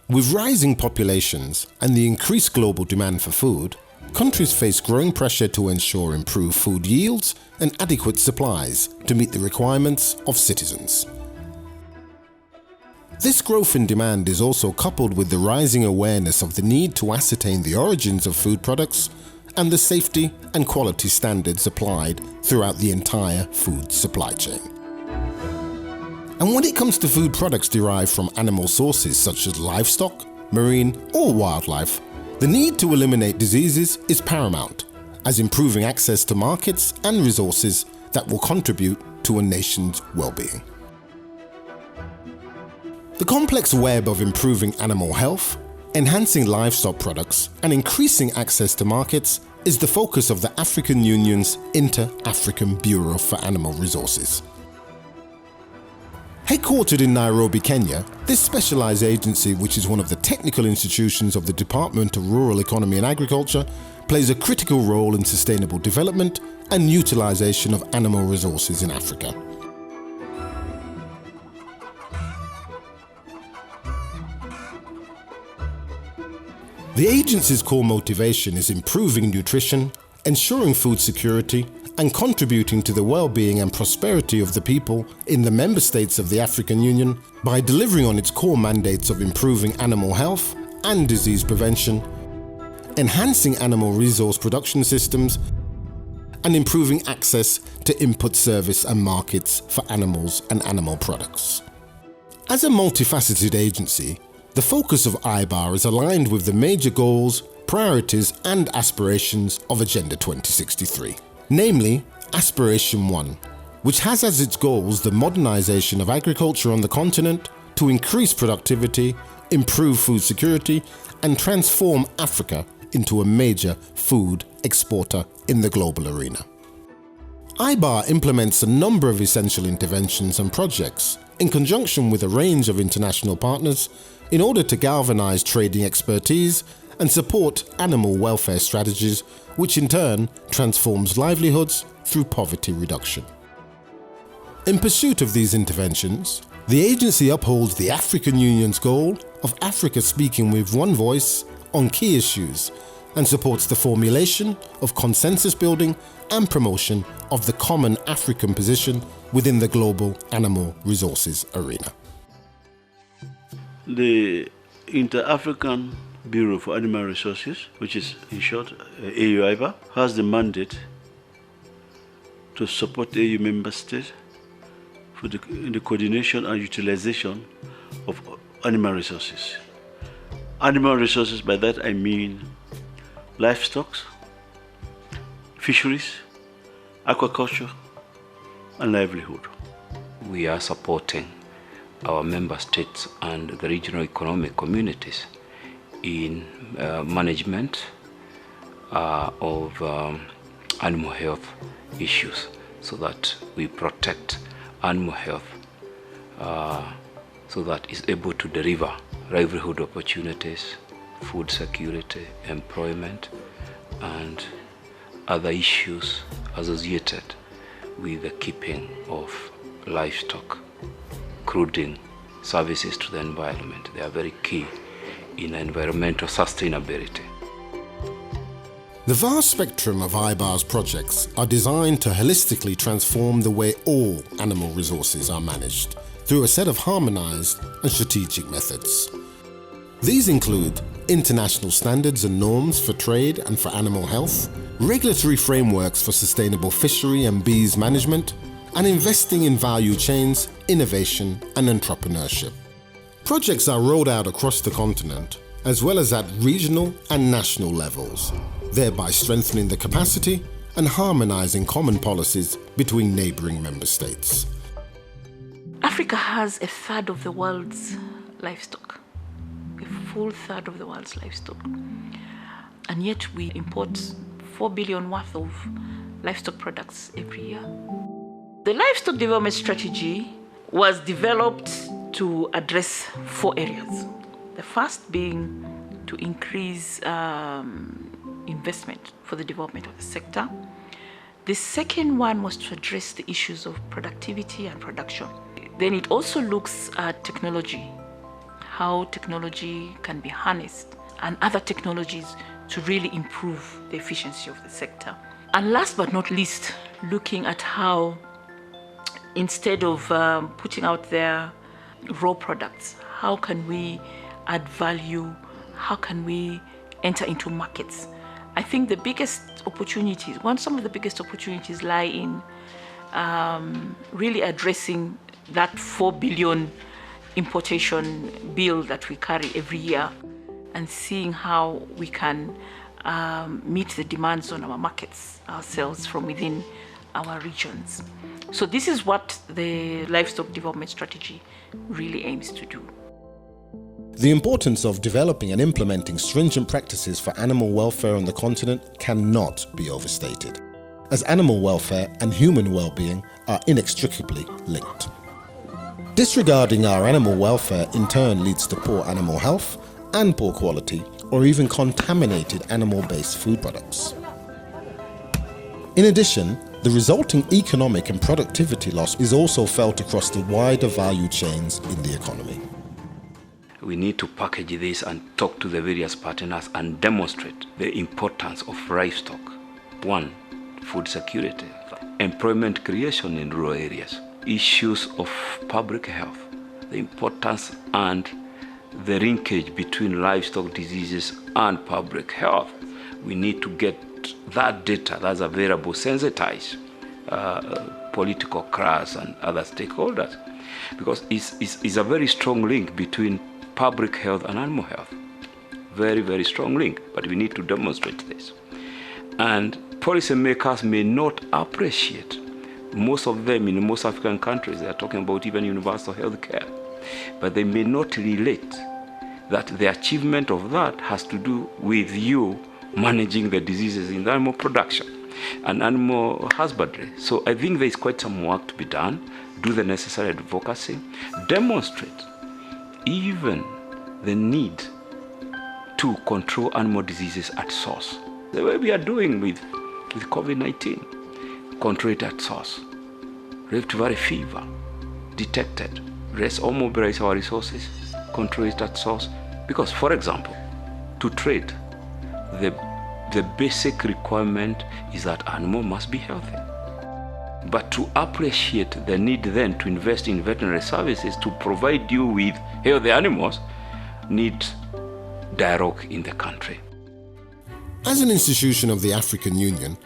With rising populations and the increased global demand for food, countries face growing pressure to ensure improved food yields and adequate supplies to meet the requirements of citizens. This growth in demand is also coupled with the rising awareness of the need to ascertain the origins of food products and the safety and quality standards applied throughout the entire food supply chain. And when it comes to food products derived from animal sources such as livestock, marine or wildlife, the need to eliminate diseases is paramount, as improving access to markets and resources that will contribute to a nation's well-being. The complex web of improving animal health, enhancing livestock products, and increasing access to markets is the focus of the African Union's Inter-African Bureau for Animal Resources. Headquartered in Nairobi, Kenya, this specialized agency, which is one of the technical institutions of the Department of Rural Economy and Agriculture, plays a critical role in sustainable development and utilization of animal resources in Africa. The agency's core motivation is improving nutrition, ensuring food security, and contributing to the well-being and prosperity of the people in the member states of the African Union by delivering on its core mandates of improving animal health and disease prevention, enhancing animal resource production systems, and improving access to input service and markets for animals and animal products. As a multifaceted agency, the focus of IBAR is aligned with the major goals, priorities and aspirations of Agenda 2063. Namely, Aspiration 1, which has as its goals the modernization of agriculture on the continent to increase productivity, improve food security, and transform Africa into a major food exporter in the global arena. IBAR implements a number of essential interventions and projects in conjunction with a range of international partners in order to galvanize trading expertise and support animal welfare strategies, which in turn transforms livelihoods through poverty reduction. In pursuit of these interventions, the agency upholds the African Union's goal of Africa speaking with one voice on key issues and supports the formulation of consensus building and promotion of the common African position within the global animal resources arena. The Inter-African Bureau for Animal Resources, which is in short AU-IBAR, has the mandate to support AU member states in the coordination and utilization of animal resources. Animal resources, by that I mean livestock, fisheries, aquaculture, and livelihood. We are supporting our member states and the regional economic communities in management of animal health issues so that we protect animal health so that it's able to deliver livelihood opportunities, food security, employment, and other issues associated with the keeping of livestock, including services to the environment. They are very key in environmental sustainability. The vast spectrum of IBAR's projects are designed to holistically transform the way all animal resources are managed through a set of harmonized and strategic methods. These include international standards and norms for trade and for animal health, regulatory frameworks for sustainable fishery and bees management, and investing in value chains, innovation, and entrepreneurship. Projects are rolled out across the continent, as well as at regional and national levels, thereby strengthening the capacity and harmonizing common policies between neighboring member states. Africa has a third of the world's livestock, a full third of the world's livestock. And yet we import 4 billion worth of livestock products every year. The livestock development strategy was developed to address 4 areas. The first being to increase investment for the development of the sector. The second one was to address the issues of productivity and production. Then it also looks at technology, how technology can be harnessed and other technologies to really improve the efficiency of the sector. And last but not least, looking at how instead of putting out there raw products, how can we add value? How can we enter into markets? I think the biggest opportunities, some of the biggest opportunities lie in really addressing that 4 billion importation bill that we carry every year and seeing how we can meet the demands on our markets ourselves from within our regions. So this is what the livestock development strategy really aims to do. The importance of developing and implementing stringent practices for animal welfare on the continent cannot be overstated, as animal welfare and human well-being are inextricably linked. Disregarding our animal welfare in turn leads to poor animal health and poor quality or even contaminated animal-based food products. In addition, the resulting economic and productivity loss is also felt across the wider value chains in the economy. We need to package this and talk to the various partners and demonstrate the importance of livestock. 1, food security, employment creation in rural areas, issues of public health, the importance and the linkage between livestock diseases and public health. We need to get that data that's available, sensitize political class and other stakeholders, because it's a very strong link between public health and animal health. Very, very strong link, but we need to demonstrate this. And policymakers may not appreciate, most of them in most African countries, they are talking about even universal health care, but they may not relate that the achievement of that has to do with you managing the diseases in the animal production and animal husbandry. So I think there is quite some work to be done. Do the necessary advocacy, demonstrate even the need to control animal diseases at source. The way we are doing with COVID-19, control it at source. Rift Valley fever detected. Let's all mobilize our resources, control it at source. Because, for example, to trade, the basic requirement is that animal must be healthy. But to appreciate the need then to invest in veterinary services to provide you with healthy animals needs dialogue in the country. As an institution of the African Union,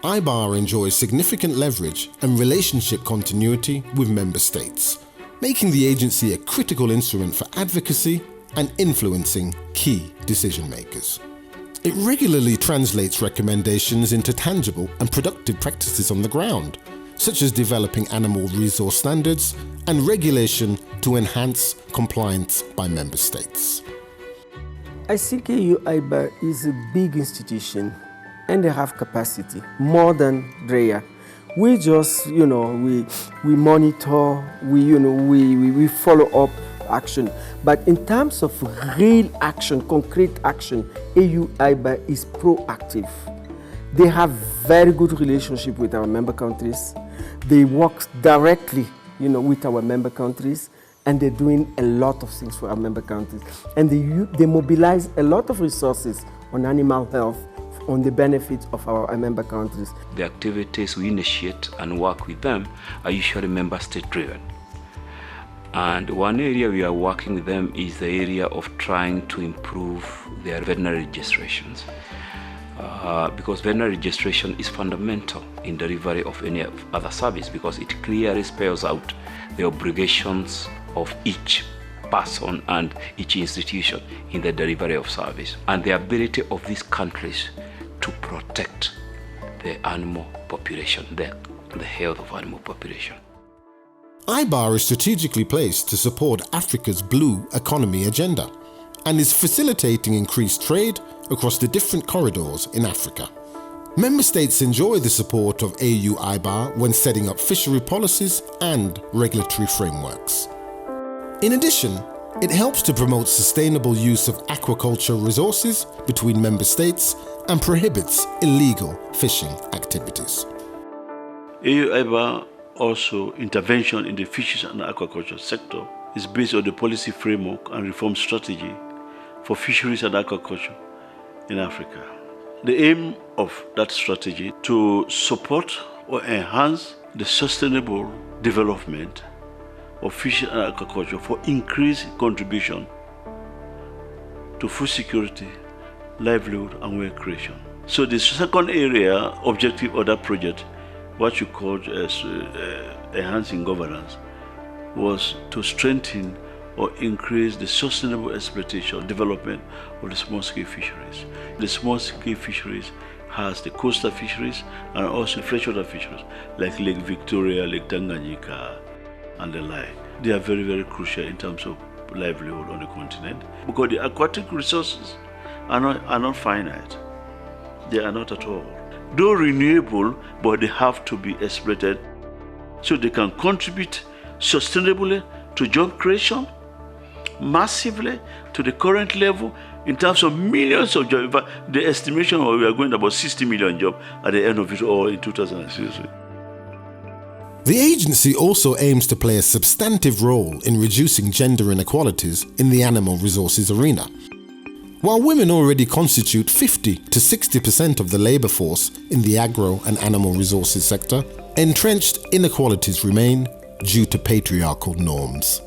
IBAR enjoys significant leverage and relationship continuity with member states, making the agency a critical instrument for advocacy and influencing key decision makers. It regularly translates recommendations into tangible and productive practices on the ground, such as developing animal resource standards and regulation to enhance compliance by member states. I think IBAR is a big institution and they have capacity, more than DREA. We just, we monitor, we follow up action. But in terms of real action, concrete action, IBAR is proactive. They have very good relationship with our member countries. They work directly, with our member countries, and they're doing a lot of things for our member countries. And they mobilize a lot of resources on animal health, on the benefits of our member countries. The activities we initiate and work with them are usually member state driven. And one area we are working with them is the area of trying to improve their veterinary registrations. Because veterinary registration is fundamental in delivery of any other service, because it clearly spells out the obligations of each person and each institution in the delivery of service, and the ability of these countries to protect the animal population, the health of animal population. IBAR is strategically placed to support Africa's blue economy agenda and is facilitating increased trade across the different corridors in Africa. Member states enjoy the support of AU IBAR when setting up fishery policies and regulatory frameworks. In addition, it helps to promote sustainable use of aquaculture resources between member states and prohibits illegal fishing activities. AU IBAR also intervention in the fisheries and aquaculture sector is based on the policy framework and reform strategy for fisheries and aquaculture in Africa. The aim of that strategy to support or enhance the sustainable development of fisheries and aquaculture for increased contribution to food security, livelihood, and wealth creation. So the second area objective of that project, what you called as enhancing governance, was to strengthen or increase the sustainable exploitation, development of the small-scale fisheries. The small-scale fisheries has the coastal fisheries and also freshwater fisheries like Lake Victoria, Lake Tanganyika, and the like. They are very, very crucial in terms of livelihood on the continent because the aquatic resources are not finite. They are not at all. Though renewable, but they have to be exploited so they can contribute sustainably to job creation, massively to the current level in terms of millions of jobs. The estimation we are going to about 60 million jobs at the end of it all in 2060. The agency also aims to play a substantive role in reducing gender inequalities in the animal resources arena. While women already constitute 50 to 60% of the labour force in the agro and animal resources sector, entrenched inequalities remain due to patriarchal norms.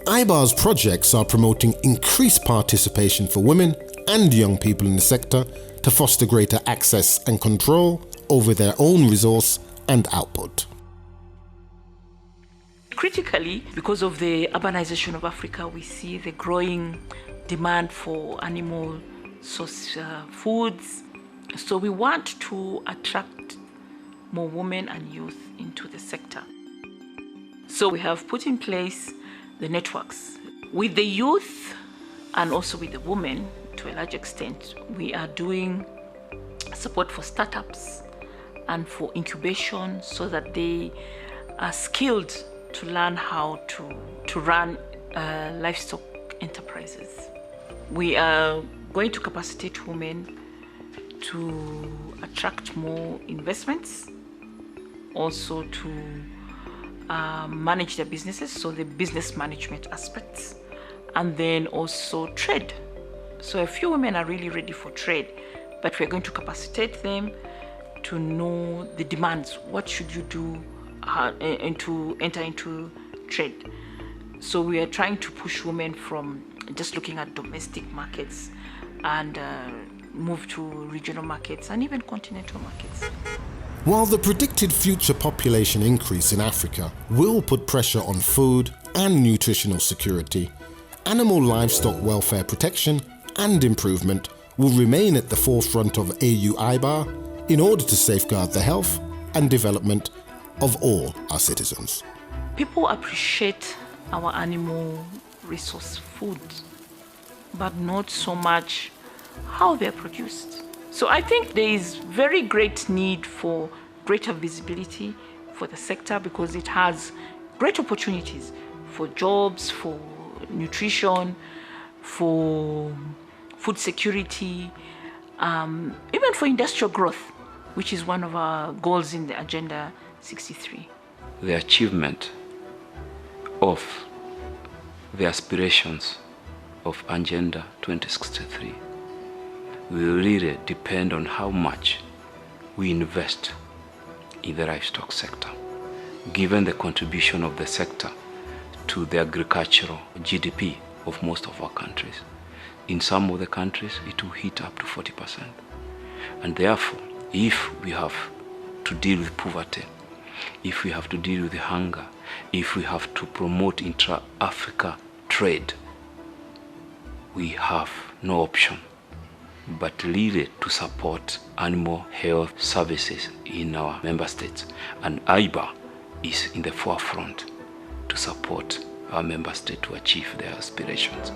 IBAR's projects are promoting increased participation for women and young people in the sector to foster greater access and control over their own resource and output. Critically, because of the urbanization of Africa, we see the growing demand for animal source foods. So we want to attract more women and youth into the sector. So we have put in place the networks. With the youth and also with the women, to a large extent, we are doing support for startups and for incubation so that they are skilled to learn how to run livestock enterprises. We are going to capacitate women to attract more investments, also to manage their businesses, so the business management aspects, and then also trade. So a few women are really ready for trade, but we're going to capacitate them to know the demands. What should you do and to enter into trade? So we are trying to push women from just looking at domestic markets and move to regional markets and even continental markets. While the predicted future population increase in Africa will put pressure on food and nutritional security, animal livestock welfare protection and improvement will remain at the forefront of AU IBAR in order to safeguard the health and development of all our citizens. People appreciate our animal resource food, but not so much how they're produced. So I think there is very great need for greater visibility for the sector because it has great opportunities for jobs, for nutrition, for food security, even for industrial growth, which is one of our goals in the Agenda 63. The achievement of the aspirations of Agenda 2063 will really depend on how much we invest in the livestock sector, given the contribution of the sector to the agricultural GDP of most of our countries. In some of the countries, it will hit up to 40%. And therefore, if we have to deal with poverty, if we have to deal with hunger, if we have to promote intra-Africa trade, we have no option but really to support animal health services in our member states. And IBAR is in the forefront to support our member state to achieve their aspirations.